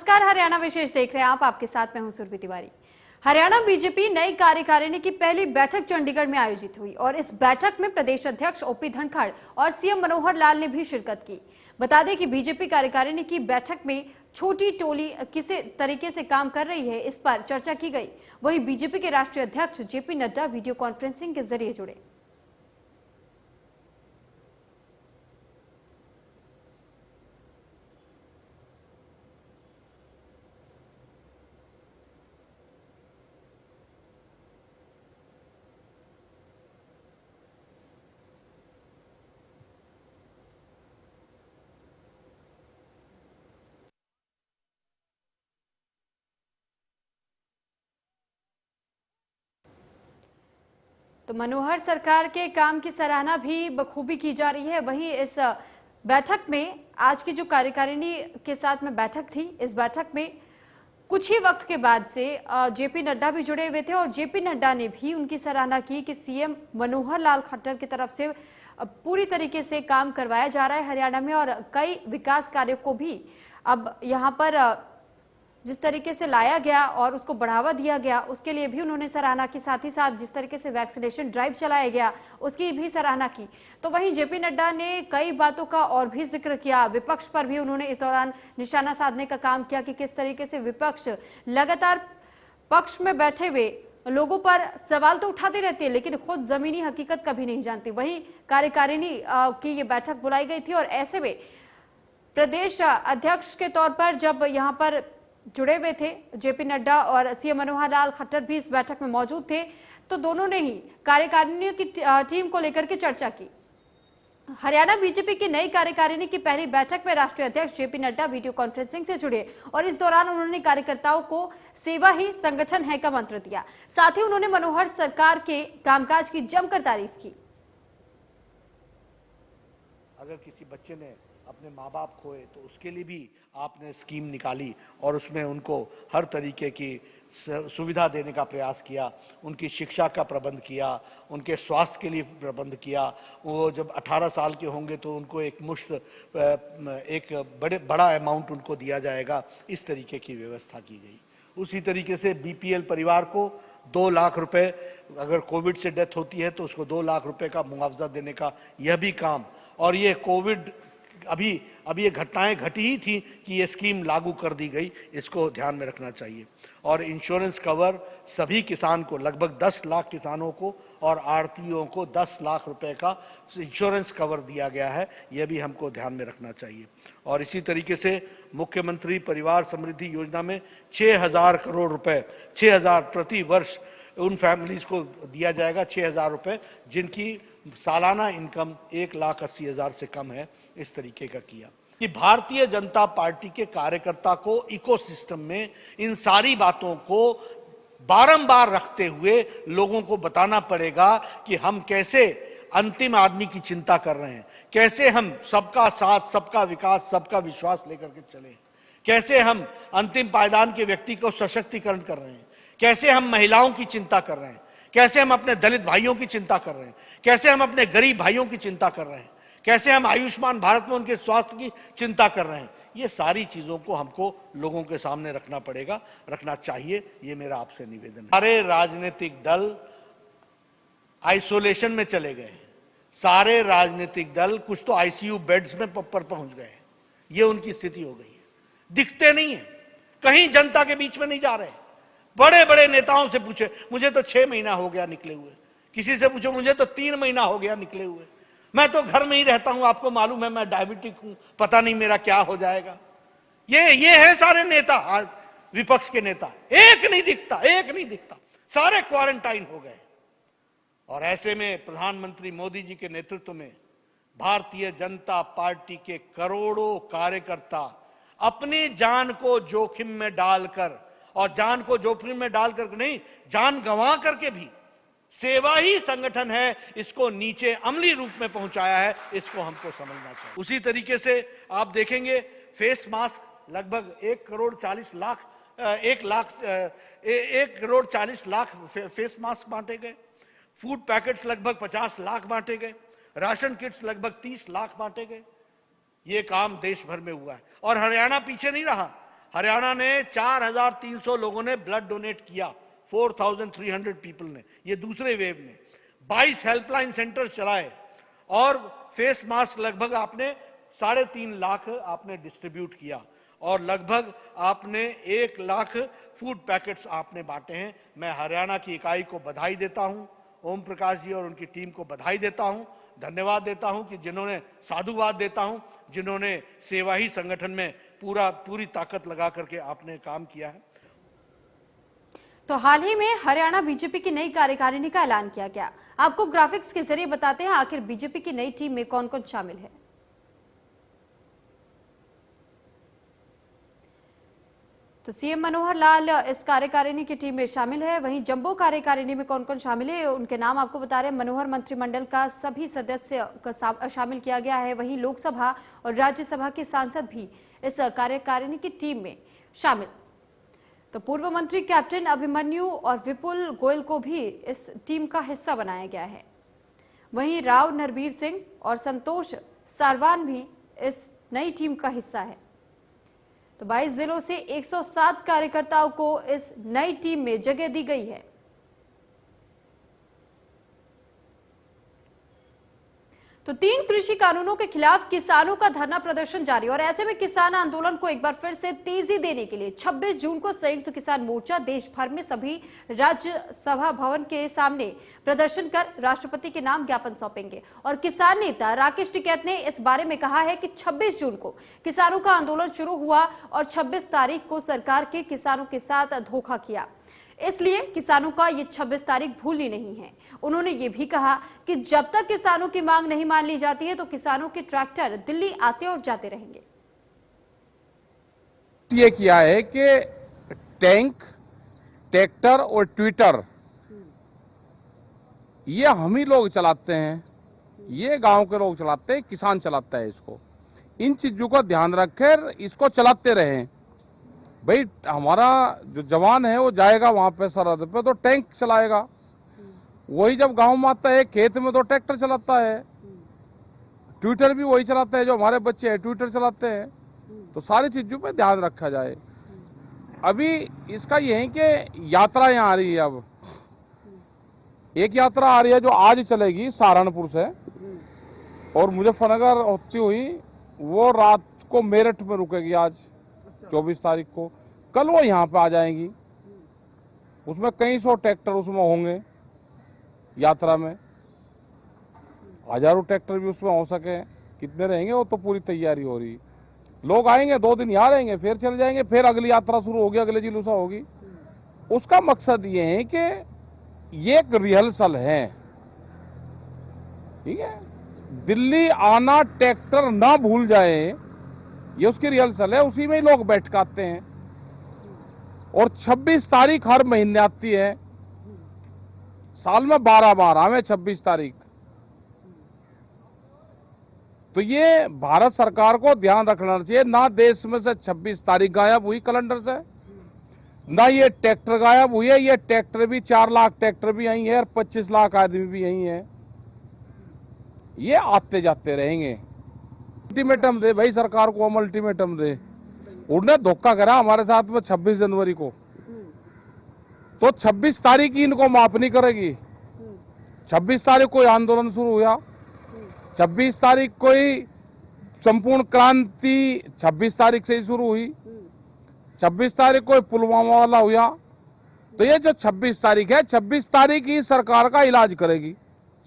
नमस्कार, हरियाणा विशेष देख रहे हैं आप। आपके साथ मैं हूं सुरभि तिवारी। हरियाणा बीजेपी नई कार्यकारिणी की पहली बैठक चंडीगढ़ में आयोजित हुई और इस बैठक में प्रदेश अध्यक्ष ओपी धनखड़ और सीएम मनोहर लाल ने भी शिरकत की। बता दें कि बीजेपी कार्यकारिणी की बैठक में छोटी टोली किस तरीके से काम कर रही है, इस पर चर्चा की गई। वहीं बीजेपी के राष्ट्रीय अध्यक्ष जेपी नड्डा वीडियो कॉन्फ्रेंसिंग के जरिए जुड़े। तो मनोहर सरकार के काम की सराहना भी बखूबी की जा रही है। वहीं इस बैठक में आज की जो कार्यकारिणी के साथ में बैठक थी, इस बैठक में कुछ ही वक्त के बाद से जेपी नड्डा भी जुड़े हुए थे और जेपी नड्डा ने भी उनकी सराहना की कि सीएम मनोहर लाल खट्टर की तरफ से पूरी तरीके से काम करवाया जा रहा है हरियाणा में और कई विकास कार्यों को भी अब यहाँ पर जिस तरीके से लाया गया और उसको बढ़ावा दिया गया, उसके लिए भी उन्होंने सराहना की। साथ ही साथ जिस तरीके से वैक्सीनेशन ड्राइव चलाया गया, उसकी भी सराहना की। तो वहीं जेपी नड्डा ने कई बातों का और भी जिक्र किया। विपक्ष पर भी उन्होंने इस दौरान निशाना साधने का काम किया कि किस तरीके से विपक्ष लगातार पक्ष में बैठे हुए लोगों पर सवाल तो उठाती रहती है, लेकिन खुद जमीनी हकीकत कभी नहीं जानती। वहीं कार्यकारिणी की ये बैठक बुलाई गई थी और ऐसे में प्रदेश अध्यक्ष के तौर पर जब यहाँ पर जुड़े हुए थे जेपी नड्डा और सीएम मनोहर लाल खट्टर भी इस बैठक में मौजूद थे, तो दोनों ने ही कार्यकारिणी की टीम को लेकर के चर्चा की। हरियाणा बीजेपी की नई कार्यकारिणी की पहली बैठक में राष्ट्रीय अध्यक्ष जेपी नड्डा वीडियो कॉन्फ्रेंसिंग से जुड़े और इस दौरान उन्होंने कार्यकर्ताओं को सेवा ही संगठन है का मंत्र दिया। साथ ही उन्होंने मनोहर सरकार के कामकाज की जमकर तारीफ की। अगर किसी बच्चे ने अपने माँ बाप खोए तो उसके लिए भी आपने स्कीम निकाली और उसमें उनको हर तरीके की सुविधा देने का प्रयास किया, उनकी शिक्षा का प्रबंध किया, उनके स्वास्थ्य के लिए प्रबंध किया। वो जब 18 साल के होंगे तो उनको एक मुश्त एक बड़ा अमाउंट उनको दिया जाएगा, इस तरीके की व्यवस्था की गई। उसी तरीके से बीपीएल परिवार को 2 लाख रुपए, अगर कोविड से डेथ होती है तो उसको 2 लाख रुपए का मुआवजा देने का यह भी काम। और ये कोविड अभी ये घटनाएं घटी ही थी कि ये स्कीम लागू कर दी गई, इसको ध्यान में रखना चाहिए। और इंश्योरेंस कवर सभी किसान को, लगभग 10 लाख किसानों को और आढ़तियों को 10 लाख रुपए का इंश्योरेंस कवर दिया गया है, यह भी हमको ध्यान में रखना चाहिए। और इसी तरीके से मुख्यमंत्री परिवार समृद्धि योजना में 6,000 करोड़ रुपए, 6,000 प्रति वर्ष उन फैमिलीज को दिया जाएगा, 6,000 रुपए जिनकी सालाना इनकम 1,80,000 से कम है, इस तरीके का किया। कि भारतीय जनता पार्टी के कार्यकर्ता को इकोसिस्टम में इन सारी बातों को बारंबार रखते हुए लोगों को बताना पड़ेगा कि हम कैसे अंतिम आदमी की चिंता कर रहे हैं, कैसे हम सबका साथ, सबका विकास, सबका विश्वास लेकर के चले, कैसे हम अंतिम पायदान के व्यक्ति को सशक्तिकरण कर रहे हैं, कैसे हम महिलाओं की चिंता कर रहे हैं, कैसे हम अपने दलित भाइयों की चिंता कर रहे हैं, कैसे हम अपने गरीब भाइयों की चिंता कर रहे हैं, कैसे हम आयुष्मान भारत में उनके स्वास्थ्य की चिंता कर रहे हैं। ये सारी चीजों को हमको लोगों के सामने रखना पड़ेगा, रखना चाहिए। ये मेरा आपसे निवेदन है। सारे राजनीतिक दल आइसोलेशन में चले गए, सारे राजनीतिक दल कुछ तो आईसीयू बेड्स में पर पहुंच गए। ये उनकी स्थिति हो गई है, दिखते नहीं है, कहीं जनता के बीच में नहीं जा रहे। बड़े बड़े नेताओं से पूछे, मुझे तो 6 महीना हो गया निकले हुए, किसी से पूछो, मुझे तो 3 महीना हो गया निकले हुए, मैं तो घर में ही रहता हूं, आपको मालूम है मैं डायबिटिक हूं, पता नहीं मेरा क्या हो जाएगा। ये है सारे नेता, विपक्ष के नेता। एक नहीं दिखता, सारे क्वारंटाइन हो गए। और ऐसे में प्रधानमंत्री मोदी जी के नेतृत्व में भारतीय जनता पार्टी के करोड़ों कार्यकर्ता अपनी जान को जोखिम में डालकर, और जान को जोखिम में डालकर नहीं, जान गंवा करके भी सेवा ही संगठन है, इसको नीचे अमली रूप में पहुंचाया है, इसको हमको समझना चाहिए। उसी तरीके से आप देखेंगे फेस मास्क लगभग 1 करोड़ 40 लाख फेस मास्क बांटे गए, फूड पैकेट्स लगभग 50 लाख बांटे गए, राशन किट्स लगभग 30 लाख बांटे गए। ये काम देश भर में हुआ है और हरियाणा पीछे नहीं रहा। हरियाणा ने 4,300 लोगों ने ब्लड डोनेट किया, 4,300 पीपल ने, ये दूसरे वेव में 22 हेल्पलाइन सेंटर्स चलाए और फेस मास्क लगभग आपने 3.5 लाख आपने डिस्ट्रीब्यूट किया और लगभग आपने 1 लाख फूड पैकेट्स आपने बांटे हैं। मैं हरियाणा की इकाई को बधाई देता हूं, ओम प्रकाश जी और उनकी टीम को बधाई देता हूं, धन्यवाद देता हूं कि जिन्होंने, साधुवाद देता हूं जिन्होंने सेवा ही संगठन में पूरी ताकत लगा करके आपने काम किया है। तो हाल ही में हरियाणा बीजेपी की नई कार्यकारिणी का ऐलान किया गया। आपको ग्राफिक्स के जरिए बताते हैं आखिर बीजेपी की नई टीम में कौन कौन शामिल है। तो सीएम मनोहर लाल इस कार्यकारिणी की टीम में शामिल है। वहीं जंबो कार्यकारिणी में कौन कौन शामिल है उनके नाम आपको बता रहे हैं। मनोहर मंत्रिमंडल का सभी सदस्य को शामिल किया गया है। वहीं लोकसभा और राज्यसभा के सांसद भी इस कार्यकारिणी की टीम में शामिल। तो पूर्व मंत्री कैप्टन अभिमन्यु और विपुल गोयल को भी इस टीम का हिस्सा बनाया गया है। वहीं राव नरबीर सिंह और संतोष सारवान भी इस नई टीम का हिस्सा है। तो 22 जिलों से 107 कार्यकर्ताओं को इस नई टीम में जगह दी गई है। तो 3 कृषि कानूनों के खिलाफ किसानों का धरना प्रदर्शन जारी और ऐसे में किसान आंदोलन को एक बार फिर से तेजी देने के लिए 26 जून को संयुक्त किसान मोर्चा देश भर में सभी राज्यसभा भवन के सामने प्रदर्शन कर राष्ट्रपति के नाम ज्ञापन सौंपेंगे। और किसान नेता राकेश टिकैत ने इस बारे में कहा है कि 26 जून को किसानों का आंदोलन शुरू हुआ और 26 तारीख को सरकार के किसानों के साथ धोखा किया, इसलिए किसानों का ये 26 तारीख भूलनी नहीं है। उन्होंने ये भी कहा कि जब तक किसानों की मांग नहीं मान ली जाती है तो किसानों के ट्रैक्टर दिल्ली आते और जाते रहेंगे। ये किया है कि टैंक, ट्रैक्टर और ट्विटर ये हम ही लोग चलाते हैं, ये गांव के लोग चलाते हैं, किसान चलाता है इसको। इन चीजों का ध्यान रखकर इसको चलाते रहें। भाई हमारा जो जवान है वो जाएगा वहां पे सरहद पे तो टैंक चलाएगा, वही जब गांव में आता है खेत में तो ट्रैक्टर चलाता है, ट्विटर भी वही चलाता है, जो हमारे बच्चे हैं ट्विटर चलाते हैं। तो सारी चीजों पे ध्यान रखा जाए। अभी इसका ये है कि यात्रा यहाँ आ रही है। अब एक यात्रा आ रही है जो आज चलेगी सहारनपुर से और मुजफ्फरनगर होती हुई वो रात को मेरठ में रुकेगी आज 24 तारीख को। कल वो यहाँ पे आ जाएंगी। उसमें कई सौ ट्रैक्टर उसमें होंगे यात्रा में, हजारों ट्रैक्टर भी उसमें हो सके। कितने रहेंगे वो तो पूरी तैयारी हो रही। लोग आएंगे, 2 दिन यहाँ रहेंगे, फिर चले जाएंगे, फिर अगली यात्रा शुरू होगी, अगले जुलूसा होगी। उसका मकसद ये है कि ये एक रिहर्सल है, ठीक है। दिल्ली आना ट्रैक्टर ना भूल जाए, ये उसकी रिहर्सल है। उसी में ही लोग बैठ के आते हैं। और 26 तारीख हर महीने आती है, साल में 12 बार आवे 26 तारीख। तो ये भारत सरकार को ध्यान रखना चाहिए। ना देश में से 26 तारीख गायब हुई कैलेंडर से, ना ये ट्रैक्टर गायब हुई है। ये ट्रैक्टर भी 4 लाख ट्रैक्टर भी यही है और 25 लाख आदमी भी यही है। ये आते जाते रहेंगे। अल्टीमेटम दे भाई सरकार को, हम अल्टीमेटम दे। उन्होंने धोखा करा हमारे साथ में 26 जनवरी को, तो 26 तारीख ही इनको माफ नहीं करेगी। 26 तारीख को आंदोलन शुरू हुआ, 26 तारीख को ही संपूर्ण क्रांति 26 तारीख से ही शुरू हुई, 26 तारीख को पुलवामा वाला हुआ। तो ये जो 26 तारीख है, 26 तारीख ही सरकार का इलाज करेगी।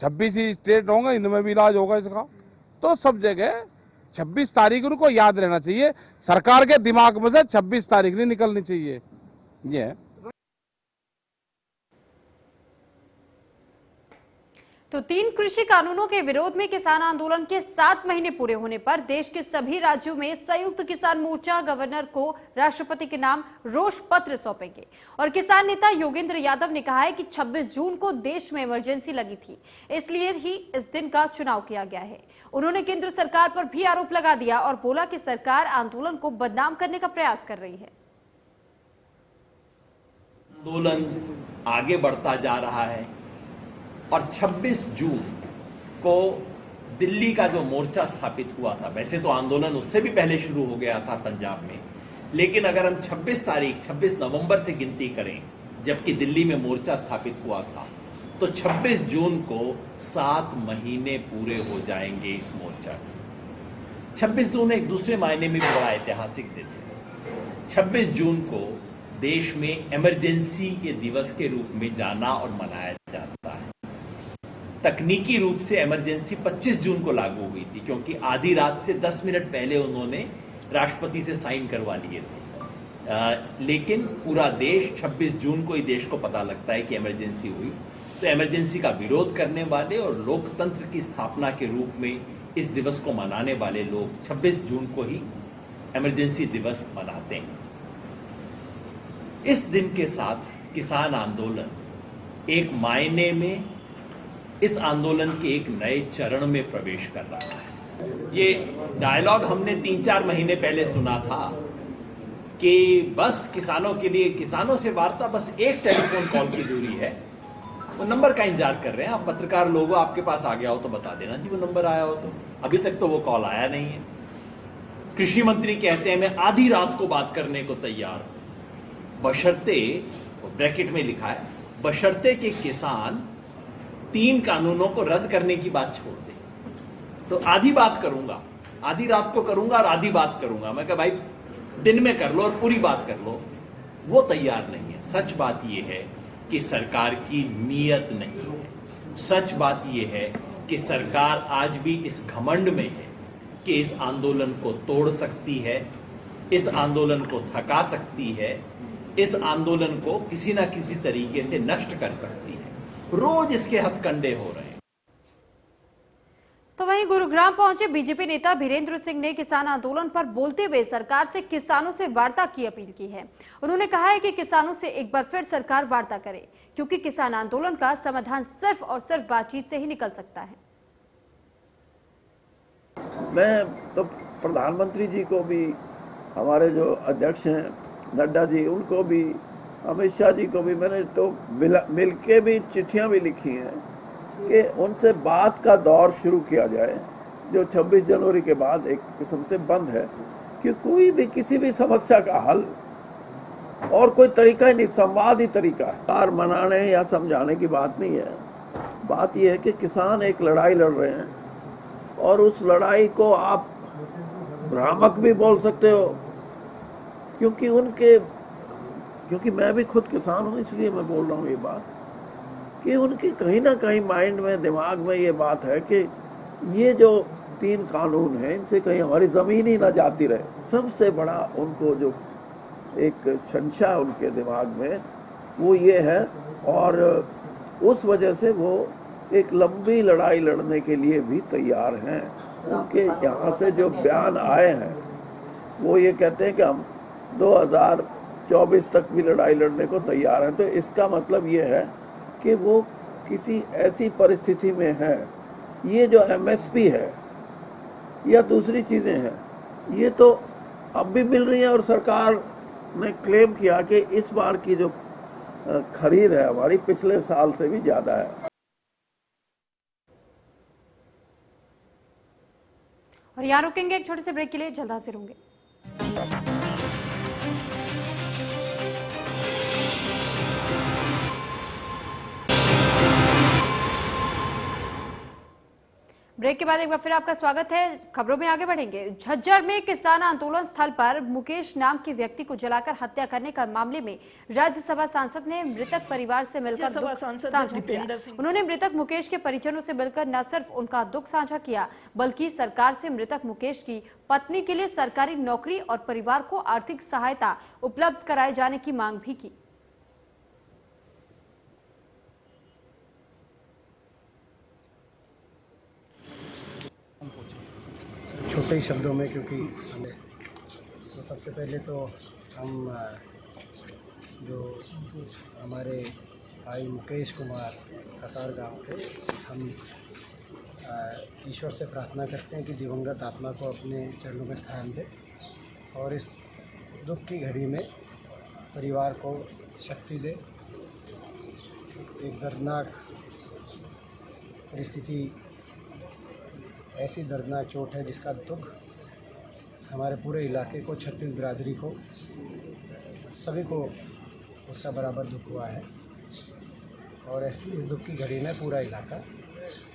26 ही स्टेट होंगे, इनमें भी इलाज होगा इसका। तो सब जगह 26 तारीख उनको याद रहना चाहिए। सरकार के दिमाग में से 26 तारीख नहीं निकलनी चाहिए। ये तो 3 कृषि कानूनों के विरोध में किसान आंदोलन के 7 महीने पूरे होने पर देश के सभी राज्यों में संयुक्त किसान मोर्चा गवर्नर को राष्ट्रपति के नाम रोष पत्र सौंपेंगे। और किसान नेता योगेंद्र यादव ने कहा है कि 26 जून को देश में इमरजेंसी लगी थी, इसलिए ही इस दिन का चुनाव किया गया है। उन्होंने केंद्र सरकार पर भी आरोप लगा दिया और बोला कि सरकार आंदोलन को बदनाम करने का प्रयास कर रही है। आंदोलन आगे बढ़ता जा रहा है और 26 जून को दिल्ली का जो मोर्चा स्थापित हुआ था, वैसे तो आंदोलन उससे भी पहले शुरू हो गया था पंजाब में, लेकिन अगर हम 26 नवंबर से गिनती करें, जबकि दिल्ली में मोर्चा स्थापित हुआ था, तो 26 जून को 7 महीने पूरे हो जाएंगे इस मोर्चा को। 26 जून एक दूसरे मायने में भी बड़ा ऐतिहासिक दिन है। 26 जून को देश में इमरजेंसी के दिवस के रूप में जाना और मनाया जाता है। तकनीकी रूप से इमरजेंसी 25 जून को लागू हुई थी, क्योंकि आधी रात से 10 मिनट पहले उन्होंने राष्ट्रपति से साइन करवा लिए थे। लेकिन पूरा देश 26 जून को ही देश को पता लगता है कि इमरजेंसी हुई। तो इमरजेंसी का विरोध करने वाले और लोकतंत्र की स्थापना के रूप में इस दिवस को मनाने वाले लोग 26 जून को ही इमरजेंसी दिवस मनाते हैं। इस दिन के साथ किसान आंदोलन एक मायने में इस आंदोलन के एक नए चरण में प्रवेश कर रहा है। ये डायलॉग हमने 3-4 महीने पहले सुना था कि बस किसानों के लिए, किसानों से वार्ता बस एक टेलीफोन कॉल की दूरी है, वो नंबर का इंतजार कर रहे हैं। आप पत्रकार लोगों, आपके पास आ गया हो तो बता देना जी वो नंबर आया हो तो। अभी तक तो वो कॉल आया नहीं है। कृषि मंत्री कहते हैं मैं आधी रात को बात करने को तैयार हूं, बशर्ते, ब्रैकेट में लिखा है, बशर्ते कि किसान 3 कानूनों को रद्द करने की बात छोड़ दे। तो आधी बात करूंगा, आधी रात को करूंगा और आधी बात करूंगा। मैं कहा भाई दिन में कर लो और पूरी बात कर लो। वो तैयार नहीं है। सच बात यह है कि सरकार की नीयत नहीं है। सच बात यह है कि सरकार आज भी इस घमंड में है कि इस आंदोलन को तोड़ सकती है, इस आंदोलन को थका सकती है, इस आंदोलन को किसी ना किसी तरीके से नष्ट कर सकती है। रोज इसके हथकंडे हो रहे हैं। तो वहीं गुरुग्राम पहुंचे बीजेपी नेता बीरेंद्र सिंह ने किसान आंदोलन पर बोलते हुए सरकार से किसानों से वार्ता की अपील की है। उन्होंने कहा है कि किसानों से एक बार फिर सरकार वार्ता करे, क्योंकि किसान आंदोलन का समाधान सिर्फ और सिर्फ बातचीत से ही निकल सकता है। मैं तो प्रधानमंत्री जी को भी, हमारे जो अध्यक्ष हैं नड्डा जी, उनको भी, अमित शाह जी को भी मैंने तो मिलके भी चिट्ठियां भी लिखी हैं कि उनसे बात का दौर शुरू किया जाए, जो 26 जनवरी के बाद एक किस्म से बंद है। कि कोई भी किसी भी समस्या का हल और कोई तरीका ही नहीं, संवाद ही तरीका है। हार मनाने या समझाने की बात नहीं है। बात यह है कि किसान एक लड़ाई लड़ रहे हैं और उस लड़ाई को आप भ्रामक भी बोल सकते हो, क्योंकि मैं भी खुद किसान हूं, इसलिए मैं बोल रहा हूं ये बात कि उनकी कहीं ना कहीं माइंड में, दिमाग में ये बात है कि ये जो 3 कानून हैं, इनसे कहीं हमारी जमीन ही ना जाती रहे। सबसे बड़ा उनको जो एक शंशा उनके दिमाग में वो ये है, और उस वजह से वो एक लंबी लड़ाई लड़ने के लिए भी तैयार हैं। उनके यहाँ से जो बयान आए हैं वो ये कहते हैं कि हम 2024 तक भी लड़ाई लड़ने को तैयार हैं। तो इसका मतलब ये है कि वो किसी ऐसी परिस्थिति में है, ये जो एमएसपी है या दूसरी चीजें हैं, ये तो अब भी मिल रही हैं। और सरकार ने क्लेम किया कि इस बार की जो खरीद है हमारी पिछले साल से भी ज्यादा है। और यहाँ रुकेंगे एक छोटे से ब्रेक के लिए, जल्द हाजिर होंगे। ब्रेक के बाद एक बार फिर आपका स्वागत है। खबरों में आगे बढ़ेंगे। झज्जर में किसान आंदोलन स्थल पर मुकेश नाम के व्यक्ति को जलाकर हत्या करने का मामले में राज्यसभा सांसद ने मृतक परिवार से मिलकर दुख साझा किया। उन्होंने मृतक मुकेश के परिजनों से मिलकर न सिर्फ उनका दुख साझा किया, बल्कि सरकार से मृतक मुकेश की पत्नी के लिए सरकारी नौकरी और परिवार को आर्थिक सहायता उपलब्ध कराए जाने की मांग भी की। छोटे ही शब्दों में, क्योंकि हमें तो सबसे पहले तो हम जो हमारे भाई मुकेश कुमार कसार गांव के, हम ईश्वर से प्रार्थना करते हैं कि दिवंगत आत्मा को अपने चरणों में स्थान दे और इस दुख की घड़ी में परिवार को शक्ति दे। एक दर्दनाक परिस्थिति, ऐसी दर्दनाक चोट है जिसका दुख हमारे पूरे इलाके को, छत्तीस बिरादरी को, सभी को उसका बराबर दुख हुआ है। और इस दुख की घड़ी में पूरा इलाका,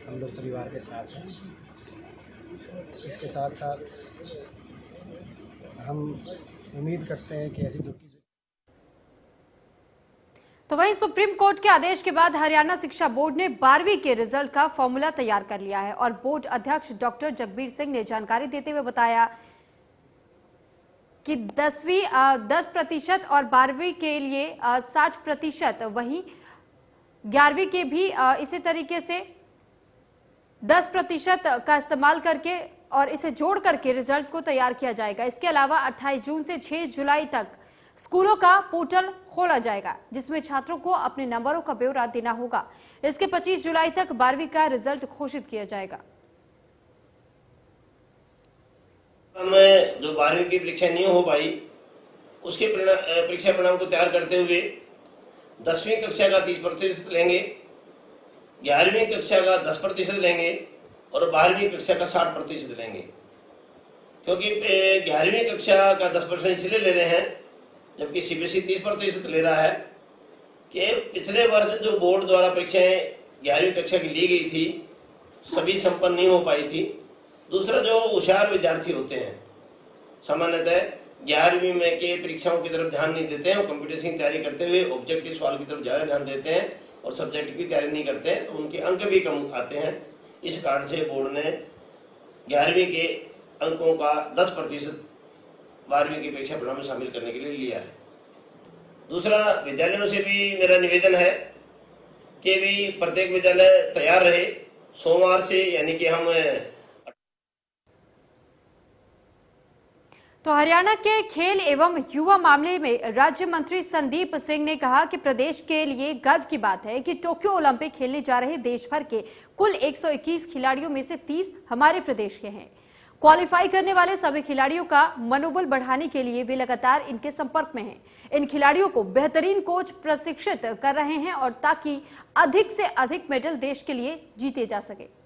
हम लोग परिवार के साथ हैं। इसके साथ साथ हम उम्मीद करते हैं कि ऐसी दुख की तो वहीं सुप्रीम कोर्ट के आदेश के बाद हरियाणा शिक्षा बोर्ड ने 12वीं के रिजल्ट का फॉर्मूला तैयार कर लिया है और बोर्ड अध्यक्ष डॉक्टर जगबीर सिंह ने जानकारी देते हुए बताया कि 10% और 12वीं के लिए 60%, वहीं 11वीं के भी इसी तरीके से 10% का इस्तेमाल करके और इसे जोड़ करके रिजल्ट को तैयार किया जाएगा। इसके अलावा 28 जून से 6 जुलाई तक स्कूलों का पोर्टल खोला जाएगा, जिसमें छात्रों को अपने नंबरों का ब्यौरा देना होगा। इसके 25 जुलाई तक 12वीं का रिजल्ट घोषित किया जाएगा। में जो 12वीं की परीक्षा नहीं हो पाई, उसके परीक्षा परिणाम को तैयार करते हुए 10वीं कक्षा का 30% लेंगे, 11वीं कक्षा का 10% लेंगे और 12वीं कक्षा का 60% लेंगे। क्योंकि 11वीं कक्षा का 10% इसलिए ले रहे हैं जबकि सीबीएसई 30% ले रहा है कि पिछले वर्ष जो बोर्ड द्वारा परीक्षाएं 11वीं कक्षा की ली गई थी, सभी संपन्न नहीं हो पाई थी। दूसरा, जो होशियार विद्यार्थी होते हैं सामान्यतः 11वीं में के परीक्षाओं की तरफ ध्यान नहीं देते हैं, वो कंपटीशन की तैयारी करते हुए ऑब्जेक्टिव सवाल की तरफ ज्यादा ध्यान देते हैं और सब्जेक्ट की तैयारी नहीं करते हैं, तो उनके अंक भी कम आते हैं। इस कारण से बोर्ड ने 11वीं के अंकों का 10% 12वीं की परीक्षा परिणाम में शामिल करने के लिए लिया है। दूसरा, विद्यालयों से भी मेरा निवेदन है कि भी प्रत्येक विद्यालय तैयार रहे। सोमवार से यानी कि हम तो हरियाणा के खेल एवं युवा मामले में राज्य मंत्री संदीप सिंह ने कहा कि प्रदेश के लिए गर्व की बात है कि टोक्यो ओलंपिक खेलने जा रहे देश भर के कुल 121 खिलाड़ियों में से 30 हमारे प्रदेश के हैं। क्वालिफाई करने वाले सभी खिलाड़ियों का मनोबल बढ़ाने के लिए वे लगातार इनके संपर्क में हैं। इन खिलाड़ियों को बेहतरीन कोच प्रशिक्षित कर रहे हैं और ताकि अधिक से अधिक मेडल देश के लिए जीते जा सके।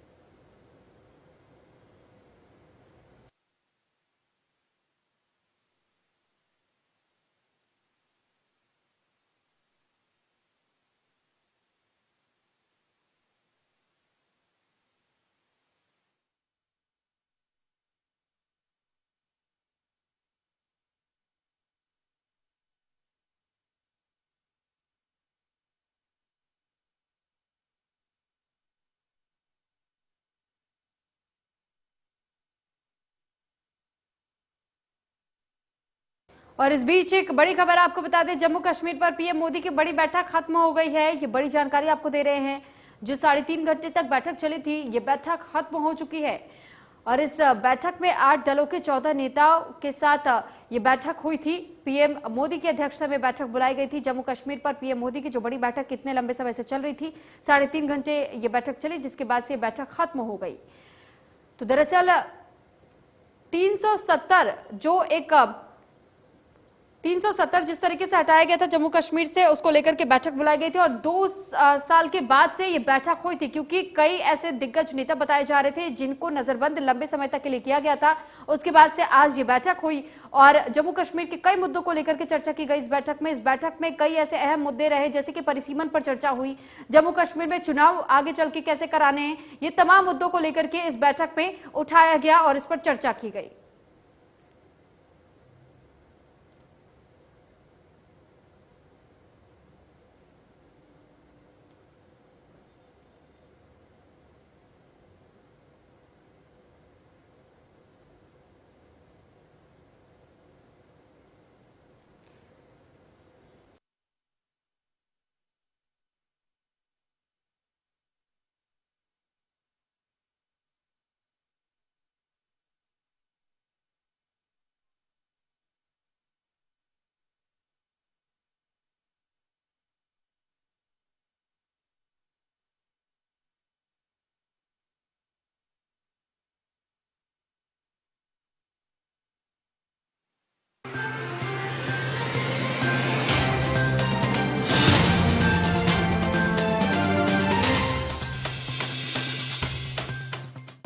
और इस बीच एक बड़ी खबर आपको बता दें, जम्मू कश्मीर पर पीएम मोदी की बड़ी बैठक खत्म हो गई है। ये बड़ी जानकारी आपको दे रहे हैं। जो 3.5 घंटे तक बैठक चली थी, ये बैठक खत्म हो चुकी है और इस बैठक में 8 दलों के 14 नेताओं के साथ ये बैठक हुई थी। पीएम मोदी की अध्यक्षता में बैठक बुलाई गई थी। जम्मू कश्मीर पर पीएम मोदी की जो बड़ी बैठक कितने लंबे समय से चल रही थी, 3.5 घंटे ये बैठक चली, जिसके बाद से बैठक खत्म हो गई। तो दरअसल 370 जिस तरीके से हटाया गया था जम्मू कश्मीर से, उसको लेकर के बैठक बुलाई गई थी और 2 साल के बाद से ये बैठक हुई थी, क्योंकि कई ऐसे दिग्गज नेता बताए जा रहे थे जिनको नजरबंद लंबे समय तक के लिए किया गया था। उसके बाद से आज ये बैठक हुई और जम्मू कश्मीर के कई मुद्दों को लेकर के चर्चा की गई। इस बैठक में कई ऐसे अहम मुद्दे रहे, जैसे कि परिसीमन पर चर्चा हुई, जम्मू कश्मीर में चुनाव आगे चल के कैसे कराने हैं, ये तमाम मुद्दों को लेकर के इस बैठक में उठाया गया और इस पर चर्चा की गई।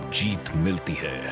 जीत मिलती है